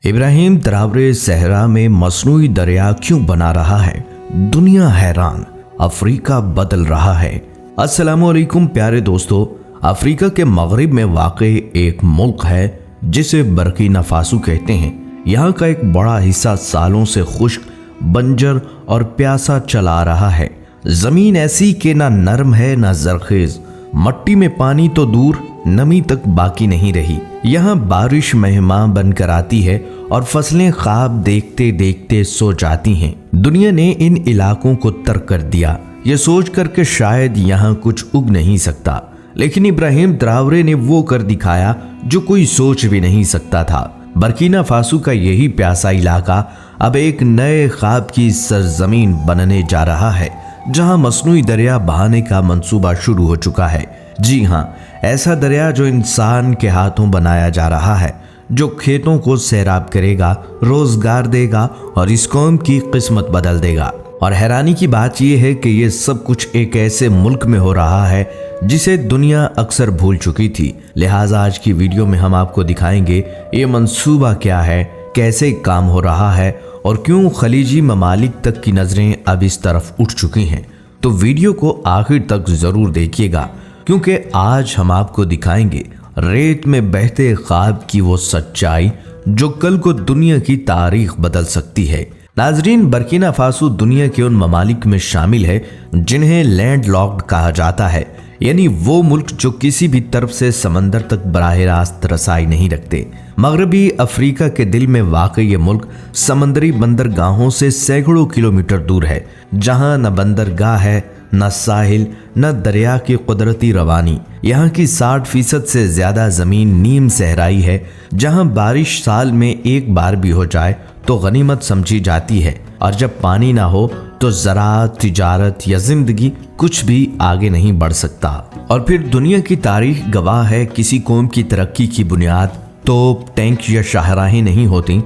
इब्राहिम ट्रावरे सहरा में मसनूई दरिया क्यों बना रहा है? दुनिया हैरान, अफ्रीका बदल रहा है। अस्सलामुअलैकुम प्यारे दोस्तों, अफ्रीका के मगरिब में वाक़े एक मुल्क है जिसे बर्किना फासो कहते हैं। यहाँ का एक बड़ा हिस्सा सालों से खुश्क, बंजर और प्यासा चला रहा है। जमीन ऐसी कि ना नरम है ना जरखेज, मट्टी में पानी तो दूर नमी तक बाकी नहीं रही। यहाँ बारिश मेहमान बनकर आती है और फसलें ख्वाब देखते देखते सो जाती हैं। दुनिया ने इन इलाकों को तर्क कर दिया, ये सोच कर के शायद यहाँ कुछ उग नहीं सकता, लेकिन इब्राहिम ट्रावरे ने वो कर दिखाया जो कोई सोच भी नहीं सकता था। बर्किना फासो का यही प्यासा इलाका अब एक नए ख्वाब की सरजमीन बनने जा रहा है, जहां मसनूई दरिया बहाने का मंसूबा शुरू हो चुका है। जी हाँ, ऐसा दरिया जो इंसान के हाथों बनाया जा रहा है, जो खेतों को सैराब करेगा, रोजगार देगा और इस कौम की किस्मत बदल देगा। और हैरानी की बात यह है कि ये सब कुछ एक ऐसे मुल्क में हो रहा है जिसे दुनिया अक्सर भूल चुकी थी। लिहाजा आज की वीडियो में हम आपको दिखाएंगे ये मंसूबा क्या है, कैसे काम हो रहा है और क्यों खलीजी ममालिक तक की नजरें अब इस तरफ उठ चुकी हैं। तो वीडियो को आखिर तक जरूर देखिएगा, क्योंकि आज हम आपको दिखाएंगे रेत में बहते ख्वाब की वो सच्चाई जो कल को दुनिया की तारीख बदल सकती है। नाजरीन, बर्किना फासो दुनिया के उन ममालिक में शामिल है जिन्हें लैंड लॉक्ड कहा जाता है, यानी वो मुल्क जो किसी भी तरफ से समंदर तक बराह रास्त रसाई नहीं रखते। मगरबी अफ्रीका के दिल में वाक़ ये मुल्क समंदरी बंदरगाहों से सैकड़ों किलोमीटर दूर है, जहां न बंदरगाह है, न साहिल, न दरिया की कुदरती रवानी। यहाँ की 60% से ज्यादा जमीन नीम सहराई है, जहां बारिश साल में एक बार भी हो जाए तो गनीमत समझी जाती है, और जब पानी ना हो तो ज़राअत, तिजारत या जिंदगी कुछ भी आगे नहीं बढ़ सकता। और फिर दुनिया की तारीख गवाह है, किसी कौम की तरक्की की बुनियाद तोप, टैंक या शाहराहें नहीं होती।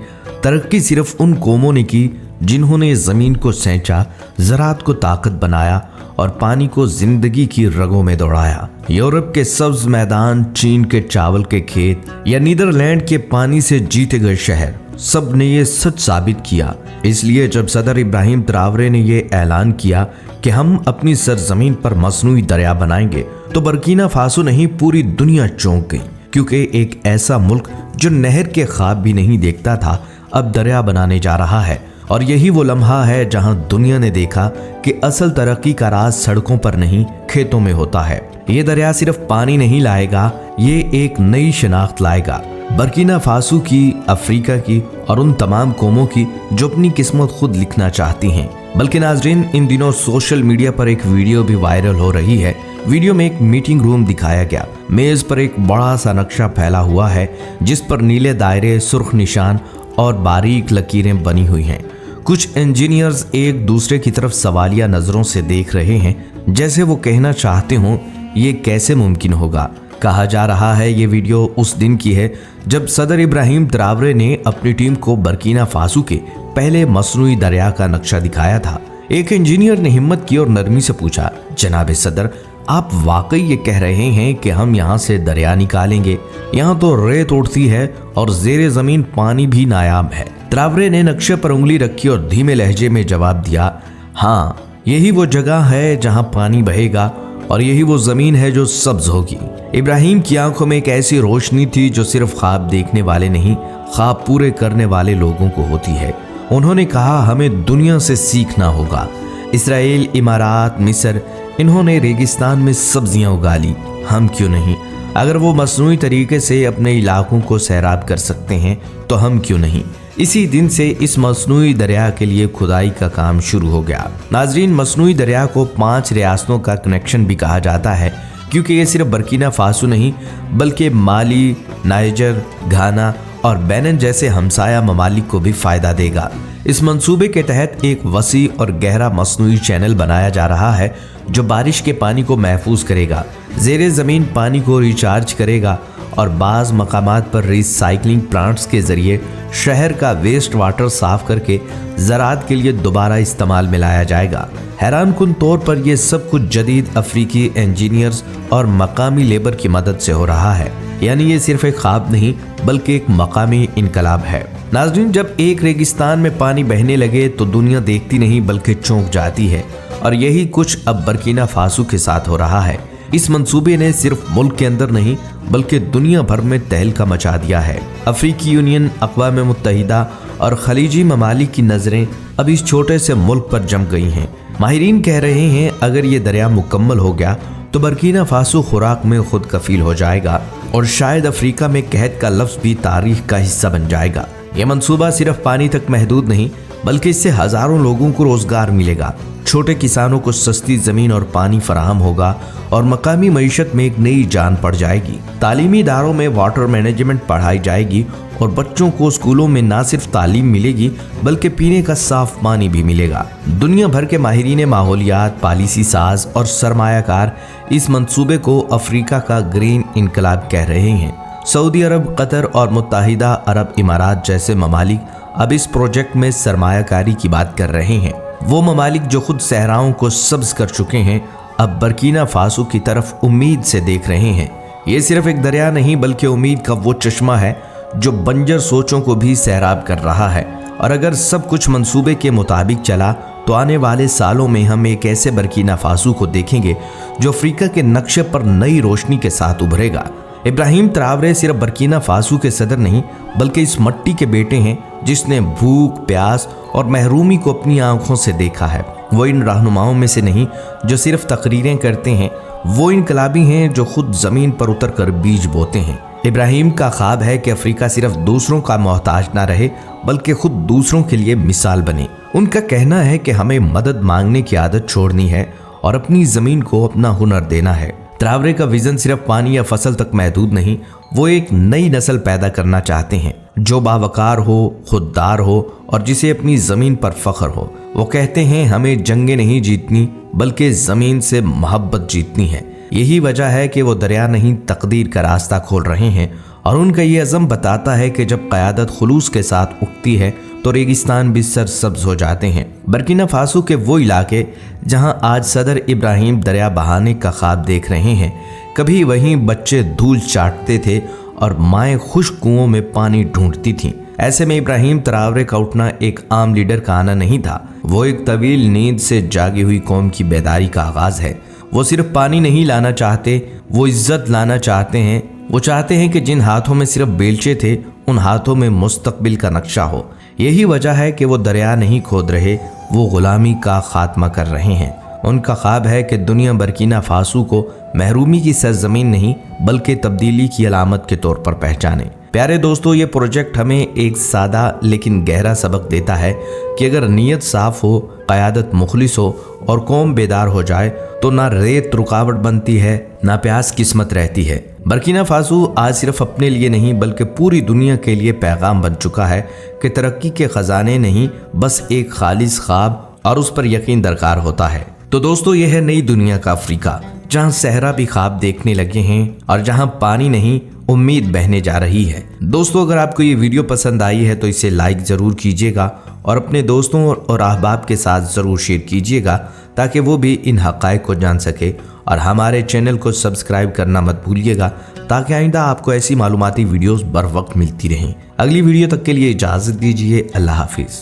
तरक्की सिर्फ उन कौमों ने की जिन्होंने ज़मीन को सेंचा, ज़राअत को ताकत बनाया और पानी को जिंदगी की रगों में दौड़ाया। यूरोप के सब्ज मैदान, चीन के चावल के खेत या नीदरलैंड के पानी से जीते गए शहर, सब ने ये सच साबित किया। इसलिए जब सदर इब्राहिम ट्रावरे ने ये ऐलान किया कि हम अपनी सरजमीन पर मसनूई दरिया बनाएंगे, तो बर्किना फासो नहीं पूरी दुनिया चौंक गई, क्योंकि एक ऐसा मुल्क जो नहर के ख्वाब भी नहीं देखता था अब दरिया बनाने जा रहा है। और यही वो लम्हा है जहां दुनिया ने देखा कि असल तरक्की का राज सड़कों पर नहीं, खेतों में होता है। ये दरिया सिर्फ पानी नहीं लाएगा, ये एक नई शिनाख्त लाएगा, बर्किना फासो की, अफ्रीका की और उन तमाम कौमों की जो अपनी किस्मत खुद लिखना चाहती हैं। बल्कि नाजरीन, इन दिनों सोशल मीडिया पर एक वीडियो भी वायरल हो रही है। वीडियो में एक मीटिंग रूम दिखाया गया। मेज पर एक बड़ा सा नक्शा फैला हुआ है, जिस पर नीले दायरे, सुर्ख निशान और बारीक लकीरें बनी हुई हैं। कुछ इंजीनियर्स एक दूसरे की तरफ सवालिया नजरों से देख रहे हैं, जैसे वो कहना चाहते हों ये कैसे मुमकिन होगा। कहा जा रहा है ये वीडियो उस दिन की है जब सदर इब्राहिम ट्रावरे ने अपनी टीम को बर्किना फासो के पहले मसनूई दरिया का नक्शा दिखाया था। एक इंजीनियर ने हिम्मत की और नरमी से पूछा, जनाब सदर, आप वाकई ये कह रहे हैं कि हम यहाँ से दरिया निकालेंगे? यहाँ तो रेत उड़ती है और जेरे जमीन पानी भी नायाब है। ट्रावरे ने नक्शे पर उंगली रखी और धीमे लहजे में जवाब दिया, हाँ, यही वो जगह है जहाँ पानी बहेगा और यही वो जमीन है जो सब्ज होगी। इब्राहिम की आंखों में एक ऐसी रोशनी थी जो सिर्फ ख्वाब देखने वाले नहीं, ख्वाब पूरे करने वाले लोगों को होती है। उन्होंने कहा, हमें दुनिया से सीखना होगा। इसराइल, इमारात, मिस्र, इन्होंने रेगिस्तान में सब्जियां उगा ली, हम क्यों नहीं? अगर वो मसनूई तरीके से अपने इलाकों को सैराब कर सकते हैं तो हम क्यों नहीं? इसी दिन से इस मसनूई दरिया के लिए खुदाई का काम शुरू हो गया। नाजरीन, मसनूई दरिया को 5 रियासतों का कनेक्शन भी कहा जाता है, क्योंकि ये सिर्फ बर्किना फासो नहीं बल्कि माली, नाइजर, घाना और बेनिन जैसे हमसाया ममालिक को भी फायदा देगा। इस मंसूबे के तहत एक वसी और गहरा मसनूई चैनल बनाया जा रहा है जो बारिश के पानी को महफूज करेगा, ज़ेरे ज़मीन पानी को रिचार्ज करेगा और बाज़ मकामात पर रिसाइकलिंग प्लांट्स के ज़रिए शहर का वेस्ट वाटर साफ करके ज़राअत के लिए दोबारा इस्तेमाल में लाया जाएगा। हैरान कुन तौर पर यह सब कुछ जदीद अफ्रीकी इंजीनियर्स और मकामी लेबर की मदद से हो रहा है। यानी ये सिर्फ एक ख्वाब नहीं बल्कि एक मकामी इनकलाब है। नाज़रीन, जब एक रेगिस्तान में पानी बहने लगे तो दुनिया देखती नहीं बल्कि चौंक जाती है, और यही कुछ अब बर्किना फासो के साथ हो रहा है। इस मंसूबे ने सिर्फ मुल्क के अंदर नहीं बल्कि दुनिया भर में तहलका मचा दिया है। अफ्रीकी यूनियन, अक़वाम मुत्तहिदा और खलीजी ममालिक की नज़रें अब इस छोटे से मुल्क पर जम गई हैं। माहिरीन कह रहे हैं अगर ये दरिया मुकम्मल हो गया तो बर्किना फासो खुराक में खुद कफील हो जाएगा और शायद अफ्रीका में कहत का लफ्ज़ भी तारीख का हिस्सा बन जाएगा। ये मंसूबा सिर्फ पानी तक महदूद नहीं बल्कि इससे हज़ारों लोगों को रोज़गार मिलेगा। छोटे किसानों को सस्ती ज़मीन और पानी फराहम होगा और मकामी मईशत में एक नई जान पड़ जाएगी। तालीमी इदारों में वाटर मैनेजमेंट पढ़ाई जाएगी और बच्चों को स्कूलों में ना सिर्फ तालीम मिलेगी बल्कि पीने का साफ पानी भी मिलेगा। दुनिया भर के माहिरीन माहौलियात, पॉलिसी साज और सरमायाकार इस मंसूबे को अफ्रीका का ग्रीन इनकलाब कह रहे हैं। सऊदी अरब, कतर और मुत्तहिदा अरब इमारात जैसे ममालिक अब इस प्रोजेक्ट में सरमायाकारी की बात कर रहे हैं। वो ममालिक जो खुद सहराओं को सब्ज कर चुके हैं अब बर्किना फासो की तरफ उम्मीद से देख रहे हैं। ये सिर्फ एक दरिया नहीं बल्कि उम्मीद का वो चश्मा है जो बंजर सोचों को भी सैराब कर रहा है। और अगर सब कुछ मंसूबे के मुताबिक चला तो आने वाले सालों में हम एक ऐसे बर्किना फासो को देखेंगे जो अफ्रीका के नक्शे पर नई रोशनी के साथ उभरेगा। इब्राहिम ट्रावरे सिर्फ बर्किना फासो के सदर नहीं बल्कि इस मट्टी के बेटे हैं जिसने भूख, प्यास और महरूमी को अपनी आंखों से देखा है। वो इन रहनुमाओं में से नहीं जो सिर्फ तकरीरें करते हैं, वो इनकलाबी हैं जो खुद ज़मीन पर उतर कर बीज बोते हैं। इब्राहिम का ख्वाब है कि अफ्रीका सिर्फ दूसरों का मोहताज ना रहे बल्कि खुद दूसरों के लिए मिसाल बने। उनका कहना है कि हमें मदद मांगने की आदत छोड़नी है और अपनी ज़मीन को अपना हुनर देना है। ट्रावरे का विजन सिर्फ पानी या फसल तक महदूद नहीं, वो एक नई नस्ल पैदा करना चाहते हैं जो बावकार हो, खुददार हो और जिसे अपनी ज़मीन पर फ़ख्र हो। वो कहते हैं हमें जंगें नहीं जीतनी बल्कि ज़मीन से मोहब्बत जीतनी है। यही वजह है कि वो दरिया नहीं तकदीर का रास्ता खोल रहे हैं और उनका ये अज़म बताता है कि जब क़यादत खुलूस के साथ उठती है तो रेगिस्तान भी सरसब्ज हो जाते हैं। बर्किना फासो के वो इलाके जहां आज सदर इब्राहिम दरिया बहाने का ख्वाब देख रहे हैं, कभी वहीं बच्चे धूल चाटते थे और माएँ खुश्क कुओं में पानी ढूंढती थीं। ऐसे में इब्राहिम ट्रावरे का उठना एक आम लीडर का आना नहीं था, वो एक तवील नींद से जागी हुई कौम की बेदारी का आगाज़ है। वो सिर्फ पानी नहीं लाना चाहते, वो इज्जत लाना चाहते हैं। वो चाहते हैं कि जिन हाथों में सिर्फ बेलचे थे उन हाथों में मुस्तकबिल का नक्शा हो। यही वजह है कि वो दरिया नहीं खोद रहे, वो गुलामी का खात्मा कर रहे हैं। उनका ख्वाब है कि दुनिया बर्किना फासो को महरूमी की सरजमीन नहीं बल्कि तब्दीली की अलामत के तौर पर पहचाने। प्यारे दोस्तों, ये प्रोजेक्ट हमें एक सादा लेकिन गहरा सबक देता है कि अगर नीयत साफ हो, क़यादत मुखलिस हो और कौम बेदार हो जाए तो ना रेत रुकावट बनती है ना प्यास किस्मत रहती है। बर्किना फासो आज सिर्फ अपने लिए नहीं बल्कि पूरी दुनिया के लिए पैगाम बन चुका है कि तरक्की के खजाने नहीं, बस एक खालिस ख्वाब और उस पर यकीन दरकार होता है। तो दोस्तों, यह है नई दुनिया का अफ्रीका जहां सहरा भी ख्वाब देखने लगे हैं और जहां पानी नहीं उम्मीद बहने जा रही है। दोस्तों, अगर आपको ये वीडियो पसंद आई है तो इसे लाइक ज़रूर कीजिएगा और अपने दोस्तों और अहबाब के साथ ज़रूर शेयर कीजिएगा ताकि वो भी इन हक़ाइक़ को जान सके। और हमारे चैनल को सब्सक्राइब करना मत भूलिएगा ताकि आइंदा आपको ऐसी मालूमाती वीडियोस बर वक्त मिलती रहें। अगली वीडियो तक के लिए इजाज़त दीजिए। अल्लाह हाफिज़।